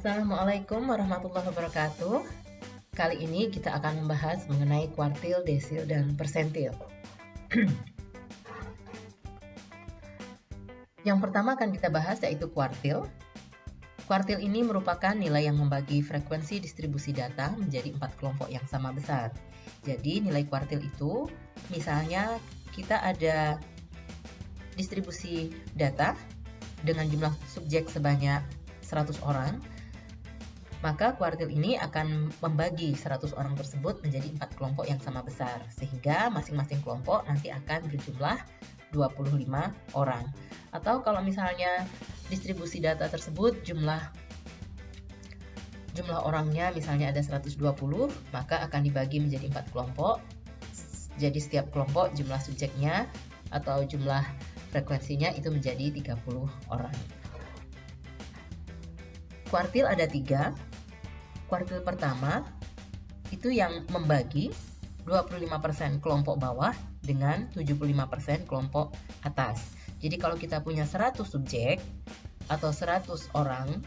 Assalamualaikum warahmatullahi wabarakatuh. Kali ini kita akan membahas mengenai kuartil, desil, dan persentil. Yang pertama akan kita bahas yaitu kuartil. Kuartil ini merupakan nilai yang membagi frekuensi distribusi data menjadi 4 kelompok yang sama besar. Jadi nilai kuartil itu, misalnya kita ada distribusi data dengan jumlah subjek sebanyak 100 orang, maka kuartil ini akan membagi 100 orang tersebut menjadi 4 kelompok yang sama besar, sehingga masing-masing kelompok nanti akan berjumlah 25 orang. Atau kalau misalnya distribusi data tersebut jumlah orangnya misalnya ada 120, maka akan dibagi menjadi 4 kelompok. Jadi setiap kelompok jumlah subjeknya atau jumlah frekuensinya itu menjadi 30 orang. Kuartil ada 3. Kuartil pertama itu yang membagi 25% kelompok bawah dengan 75% kelompok atas. Jadi kalau kita punya 100 subjek atau 100 orang,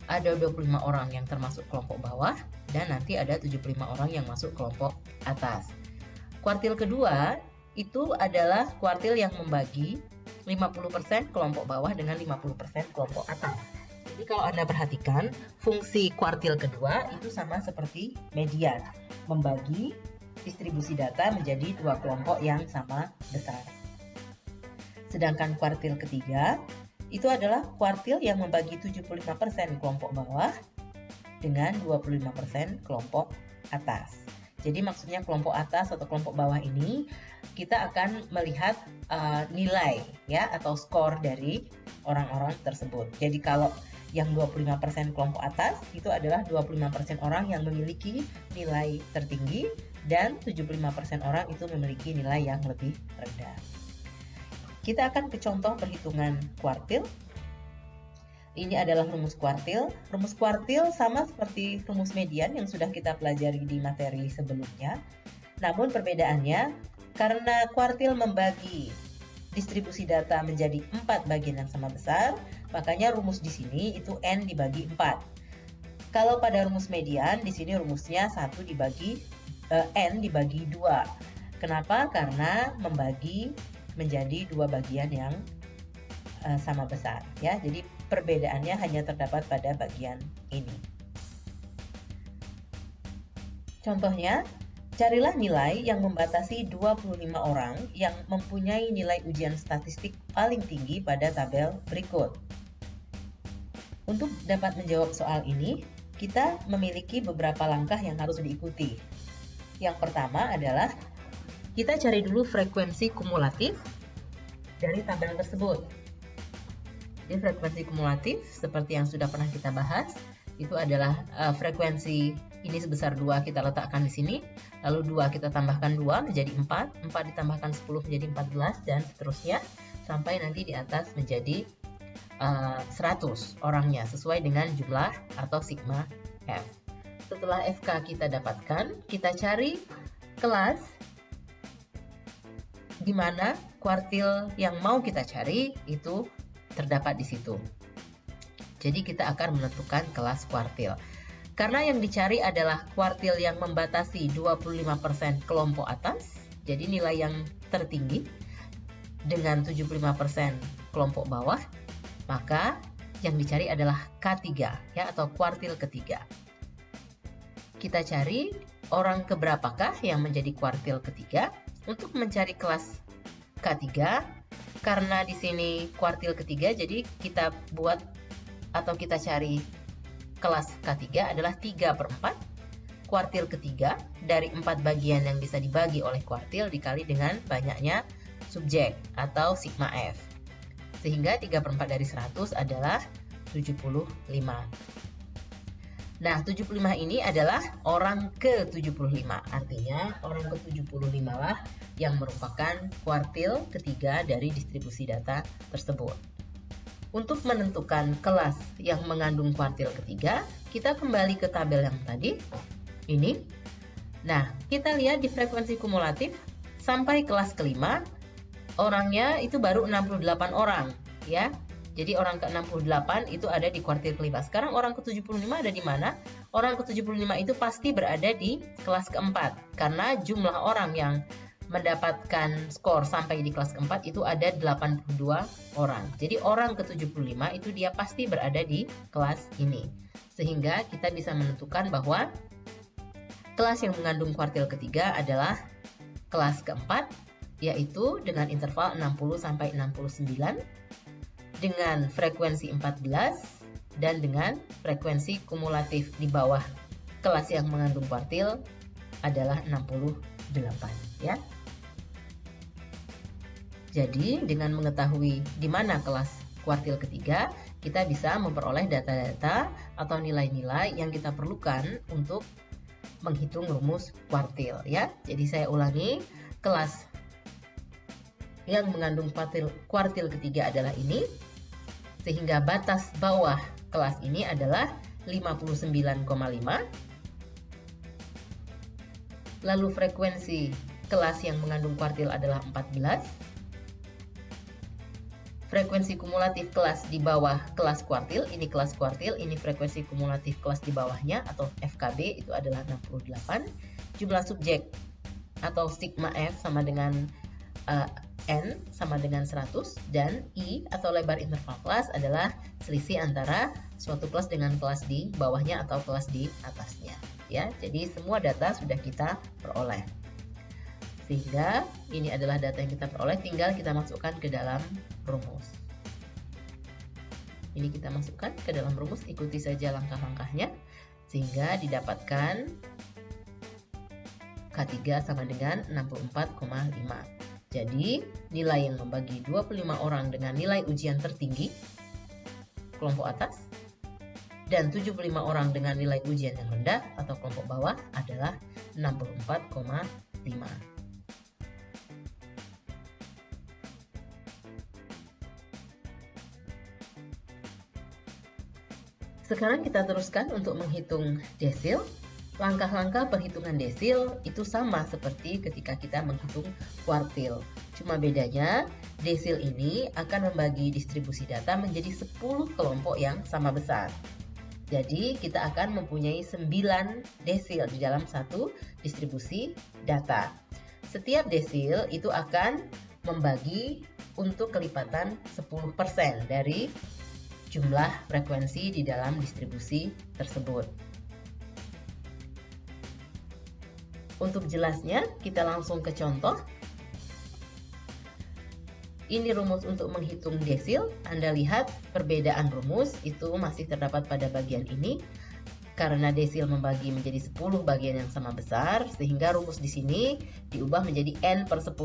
ada 25 orang yang termasuk kelompok bawah dan nanti ada 75 orang yang masuk kelompok atas. Kuartil kedua itu adalah kuartil yang membagi 50% kelompok bawah dengan 50% kelompok atas. Jadi kalau Anda perhatikan, fungsi kuartil kedua itu sama seperti median, membagi distribusi data menjadi 2 kelompok yang sama besar. Sedangkan kuartil ketiga itu adalah kuartil yang membagi 75% kelompok bawah dengan 25% kelompok atas. Jadi maksudnya kelompok atas atau kelompok bawah ini kita akan melihat nilai ya atau skor dari orang-orang tersebut. Jadi kalau yang 25% kelompok atas itu adalah 25% orang yang memiliki nilai tertinggi dan 75% orang itu memiliki nilai yang lebih rendah. Kita akan ke contoh perhitungan kuartil. Ini adalah rumus kuartil. Rumus kuartil sama seperti rumus median yang sudah kita pelajari di materi sebelumnya. Namun perbedaannya karena kuartil membagi distribusi data menjadi 4 bagian yang sama besar, makanya rumus di sini itu N dibagi 4. Kalau pada rumus median, di sini rumusnya N dibagi 2. Kenapa? Karena membagi menjadi 2 bagian yang sama besar ya. Jadi perbedaannya hanya terdapat pada bagian ini. Contohnya, carilah nilai yang membatasi 25 orang yang mempunyai nilai ujian statistik paling tinggi pada tabel berikut. Untuk dapat menjawab soal ini, kita memiliki beberapa langkah yang harus diikuti. Yang pertama adalah kita cari dulu frekuensi kumulatif dari tabel tersebut. Jadi frekuensi kumulatif seperti yang sudah pernah kita bahas, itu adalah frekuensi ini sebesar 2 kita letakkan di sini, lalu 2 kita tambahkan 2 menjadi 4, 4 ditambahkan 10 menjadi 14 dan seterusnya sampai nanti di atas menjadi 100 orangnya sesuai dengan jumlah atau sigma F. Setelah FK kita dapatkan, kita cari kelas di mana kuartil yang mau kita cari itu terdapat di situ. Jadi kita akan menentukan kelas kuartil. Karena yang dicari adalah kuartil yang membatasi 25% kelompok atas, jadi nilai yang tertinggi dengan 75% kelompok bawah, maka yang dicari adalah K3 ya atau kuartil ketiga. Kita cari orang keberapakah yang menjadi kuartil ketiga. Untuk mencari kelas K3, karena di sini kuartil ketiga, jadi kita buat atau kita cari kelas K3 adalah 3/4 kuartil ketiga dari 4 bagian yang bisa dibagi oleh kuartil dikali dengan banyaknya subjek atau sigma F. Sehingga 3/4 dari 100 adalah 75. Nah, 75 ini adalah orang ke-75. Artinya orang ke-75 lah yang merupakan kuartil ketiga dari distribusi data tersebut. Untuk menentukan kelas yang mengandung kuartil ketiga, kita kembali ke tabel yang tadi. Ini. Nah, kita lihat di frekuensi kumulatif sampai kelas kelima, orangnya itu baru 68 orang, ya. Jadi orang ke-68 itu ada di kuartil kelima. Sekarang orang ke-75 ada di mana? Orang ke-75 itu pasti berada di kelas keempat. Karena jumlah orang yang mendapatkan skor sampai di kelas keempat itu ada 82 orang. Jadi orang ke-75 itu dia pasti berada di kelas ini. Sehingga kita bisa menentukan bahwa kelas yang mengandung kuartil ketiga adalah kelas keempat, yaitu dengan interval 60 sampai 69, dengan frekuensi 14, dan dengan frekuensi kumulatif di bawah kelas yang mengandung kuartil adalah 68, ya. Jadi dengan mengetahui di mana kelas kuartil ketiga, kita bisa memperoleh data-data atau nilai-nilai yang kita perlukan untuk menghitung rumus kuartil, ya. Jadi saya ulangi, kelas yang mengandung kuartil ketiga adalah ini, sehingga batas bawah kelas ini adalah 59,5. Lalu frekuensi kelas yang mengandung kuartil adalah 14. Frekuensi kumulatif kelas di bawah kelas kuartil, ini kelas kuartil, ini frekuensi kumulatif kelas di bawahnya atau FKB itu adalah 68. Jumlah subjek atau sigma F sama dengan N sama dengan 100, dan I atau lebar interval kelas adalah selisih antara suatu kelas dengan kelas di bawahnya atau kelas di atasnya, ya. Jadi semua data sudah kita peroleh. Sehingga ini adalah data yang kita peroleh, tinggal kita masukkan ke dalam rumus. Ini kita masukkan ke dalam rumus, ikuti saja langkah-langkahnya sehingga didapatkan K3 sama dengan 64,5. Jadi, nilai yang membagi 25 orang dengan nilai ujian tertinggi, kelompok atas, dan 75 orang dengan nilai ujian yang rendah atau kelompok bawah adalah 64,5. Sekarang kita teruskan untuk menghitung desil. Langkah-langkah perhitungan desil itu sama seperti ketika kita menghitung kuartil. Cuma bedanya, desil ini akan membagi distribusi data menjadi 10 kelompok yang sama besar. Jadi, kita akan mempunyai 9 desil di dalam satu distribusi data. Setiap desil itu akan membagi untuk kelipatan 10% dari jumlah frekuensi di dalam distribusi tersebut. Untuk jelasnya, kita langsung ke contoh. Ini rumus untuk menghitung desil. Anda lihat perbedaan rumus itu masih terdapat pada bagian ini. Karena desil membagi menjadi 10 bagian yang sama besar, sehingga rumus di sini diubah menjadi N per 10.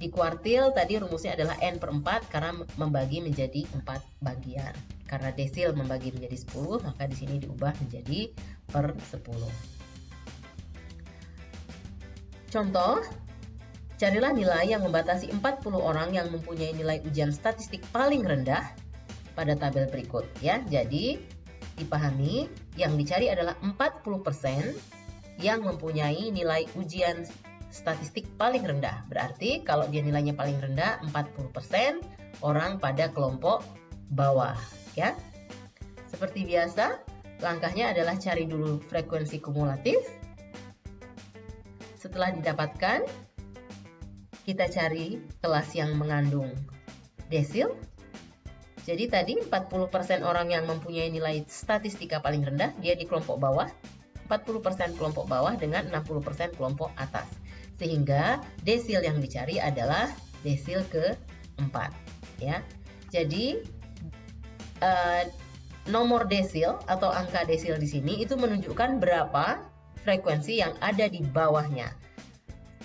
Di kuartil tadi rumusnya adalah N per 4 karena membagi menjadi 4 bagian. Karena desil membagi menjadi 10, maka di sini diubah menjadi per 10. Contoh, carilah nilai yang membatasi 40 orang yang mempunyai nilai ujian statistik paling rendah pada tabel berikut, ya. Jadi, dipahami yang dicari adalah 40% yang mempunyai nilai ujian statistik paling rendah. Berarti kalau dia nilainya paling rendah, 40% orang pada kelompok bawah, ya. Seperti biasa, langkahnya adalah cari dulu frekuensi kumulatif. Setelah didapatkan, kita cari kelas yang mengandung desil. Jadi tadi 40% orang yang mempunyai nilai statistika paling rendah, dia di kelompok bawah. 40% kelompok bawah dengan 60% kelompok atas. Sehingga desil yang dicari adalah desil ke-4, ya. Jadi nomor desil atau angka desil di sini itu menunjukkan berapa frekuensi yang ada di bawahnya.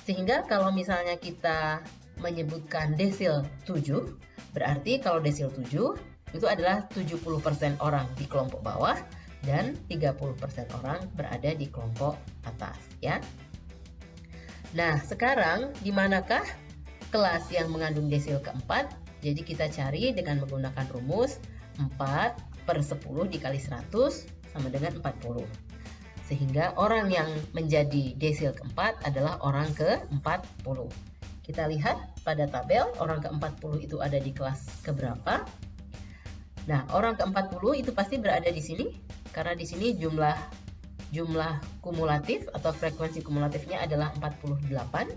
Sehingga kalau misalnya kita menyebutkan desil 7, berarti kalau desil 7 itu adalah 70% orang di kelompok bawah dan 30% orang berada di kelompok atas, ya. Nah, sekarang di manakah kelas yang mengandung desil ke-4? Jadi kita cari dengan menggunakan rumus 4 per 10 dikali 100 sama dengan 40. Sehingga orang yang menjadi desil ke-4 adalah orang ke-40. Kita lihat pada tabel, orang ke-40 itu ada di kelas keberapa? Nah, orang ke-40 itu pasti berada di sini karena di sini jumlah kumulatif atau frekuensi kumulatifnya adalah 48.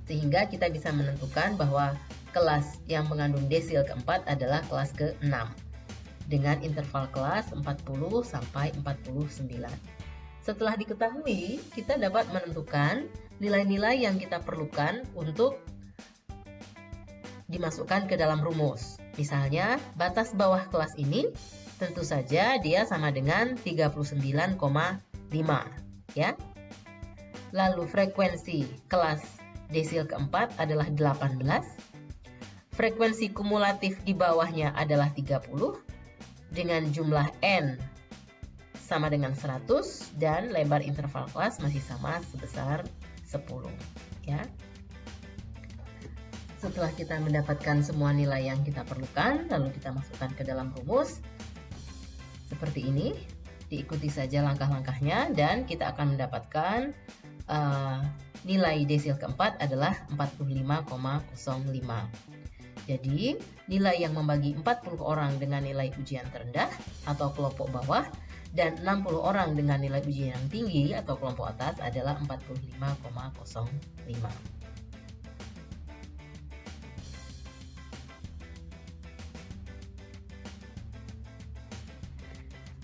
Sehingga kita bisa menentukan bahwa kelas yang mengandung desil keempat adalah kelas ke-6 dengan interval kelas 40 sampai 49. Setelah diketahui, kita dapat menentukan nilai-nilai yang kita perlukan untuk dimasukkan ke dalam rumus. Misalnya, batas bawah kelas ini tentu saja dia sama dengan 39,5 ya. Lalu frekuensi kelas desil keempat adalah 18. Frekuensi kumulatif di bawahnya adalah 30 dengan jumlah N sama dengan 100 dan lebar interval kelas masih sama sebesar 10 ya. Setelah kita mendapatkan semua nilai yang kita perlukan, lalu kita masukkan ke dalam rumus seperti ini. Diikuti saja langkah-langkahnya dan kita akan mendapatkan nilai desil keempat adalah 45,05. Jadi, nilai yang membagi 40 orang dengan nilai ujian terendah atau kelompok bawah dan 60 orang dengan nilai ujian yang tinggi atau kelompok atas adalah 45,05.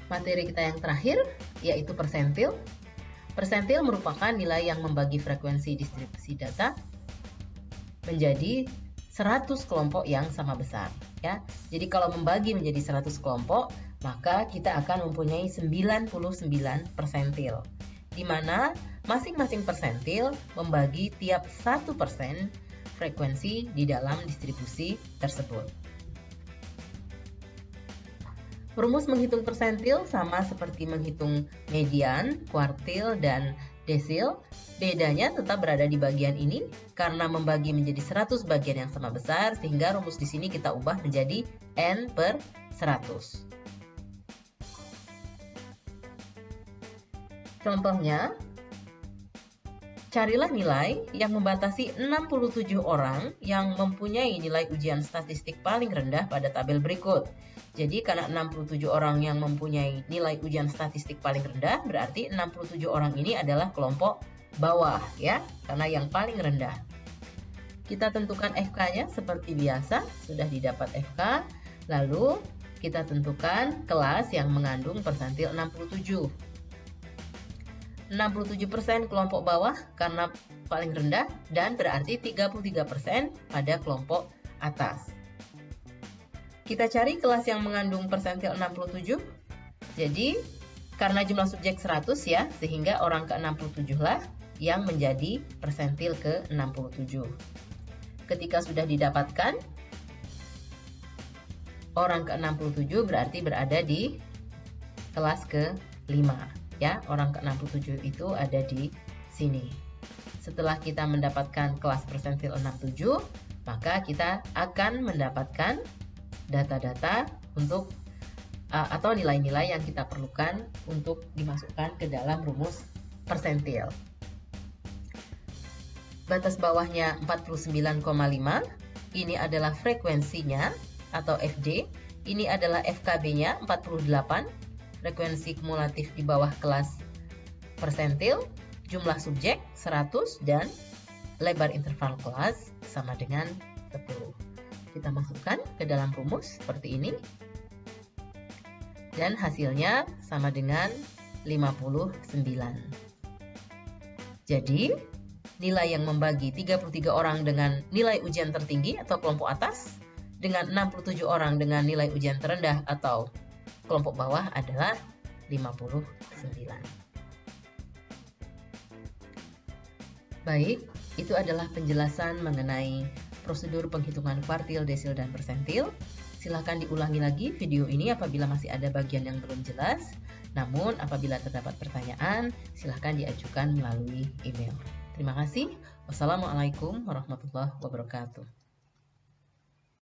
Materi kita yang terakhir yaitu persentil. Persentil merupakan nilai yang membagi frekuensi distribusi data menjadi 100 kelompok yang sama besar ya. Jadi kalau membagi menjadi 100 kelompok, maka kita akan mempunyai 99 persentil, di mana masing-masing persentil membagi tiap 1% frekuensi di dalam distribusi tersebut. Rumus menghitung persentil sama seperti menghitung median, kuartil, dan desil. Bedanya tetap berada di bagian ini karena membagi menjadi 100 bagian yang sama besar, sehingga rumus di sini kita ubah menjadi N per 100. Contohnya, carilah nilai yang membatasi 67 orang yang mempunyai nilai ujian statistik paling rendah pada tabel berikut. Jadi karena 67 orang yang mempunyai nilai ujian statistik paling rendah, berarti 67 orang ini adalah kelompok bawah ya, karena yang paling rendah. Kita tentukan FK-nya seperti biasa, sudah didapat FK. Lalu kita tentukan kelas yang mengandung persentil 67. 67% kelompok bawah karena paling rendah dan berarti 33% pada kelompok atas. Kita cari kelas yang mengandung persentil 67. Jadi karena jumlah subjek 100 ya, sehingga orang ke-67 lah yang menjadi persentil ke-67. Ketika sudah didapatkan, orang ke-67 berarti berada di kelas ke-5. Ya, orang ke-67 itu ada di sini. Setelah kita mendapatkan kelas persentil 67, maka kita akan mendapatkan data-data untuk atau nilai-nilai yang kita perlukan untuk dimasukkan ke dalam rumus persentil. Batas bawahnya 49,5. Ini adalah frekuensinya atau FD. Ini adalah FKB-nya 48. Frekuensi kumulatif di bawah kelas persentil, jumlah subjek 100 dan lebar interval kelas sama dengan 10. Kita masukkan ke dalam rumus seperti ini. Dan hasilnya sama dengan 59. Jadi, nilai yang membagi 33 orang dengan nilai ujian tertinggi atau kelompok atas dengan 67 orang dengan nilai ujian terendah atau kelompok bawah adalah 59. Baik, itu adalah penjelasan mengenai prosedur penghitungan kuartil, desil, dan persentil. Silahkan diulangi lagi video ini apabila masih ada bagian yang belum jelas. Namun, apabila terdapat pertanyaan, silahkan diajukan melalui email. Terima kasih. Wassalamualaikum warahmatullahi wabarakatuh.